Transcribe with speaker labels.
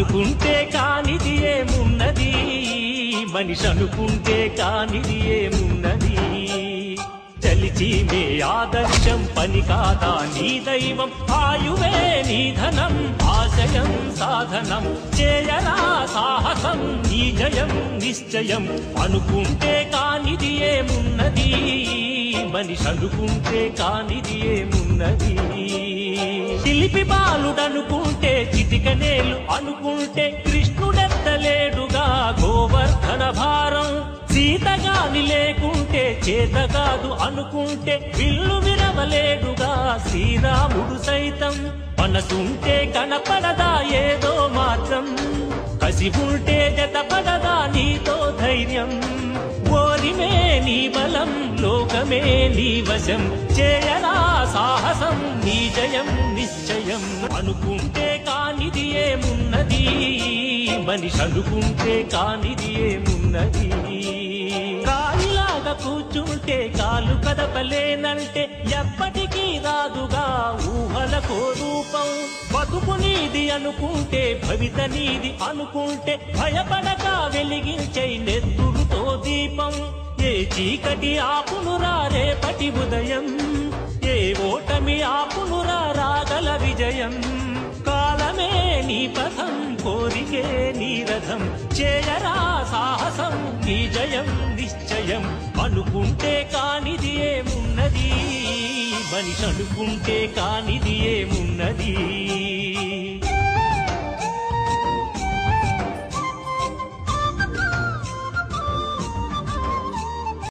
Speaker 1: అనుకుంటే కానిది ఏమున్నది మనిషి అనుకుంటే కానిది ఏమున్నది చలిచి మే ఆదర్శం పని కాదా నీ దైవం ఆయువే నీ ధనం ఆశయం సాధనం చేయరా సాహసం నీ జయం నిశ్చయం అనుకుంటే కానిది ఏమున్నది మనిషి అనుకుంటే కానిది ఏమున్నది శిల్పి బాలుడనుకుంటే చిటికనేలు అనుకుంటే కృష్ణుడెత్తలేడుగా గోవర్ధన భారం సీతగాని లేకుంటే చేత కాదు అనుకుంటే విల్లు విరవలేడుగా శ్రీరాముడు సైతం మనసుంటే కనపడదా ఏదో మాత్రం కసి ఉంటే జతపడదా నీతో ధైర్యం ఓరిమే నీ బలం లోకమే నీ వశం చేయరా సాహసం నీ జయం నిశ్చయం అనుకుంటే కానిది ఏమున్నది మనిషి అనుకుంటే కానిది ఏమున్నది కాలిలాగా కూర్చుంటే కాలు కదపలేనంటే ఎప్పటికీ రాదుగా ఊహలకో రూపం బతుకు నీది అనుకుంటే భవిత నీది అనుకుంటే భయపడక వెలిగించే నెత్తురుతో దీపం ఏ చీకటి ఆపునురా రేపటి ఉదయం ఏ ఓటమి ఆపునురా రాగల విజయం కాలమే నీ పథం కోరికే నీ రథం చేయరా సాహసం నీ జయం నిశ్చయం అనుకుంటే కానిది ఏమున్నది మనిషి అనుకుంటే కానిది ఏమున్నది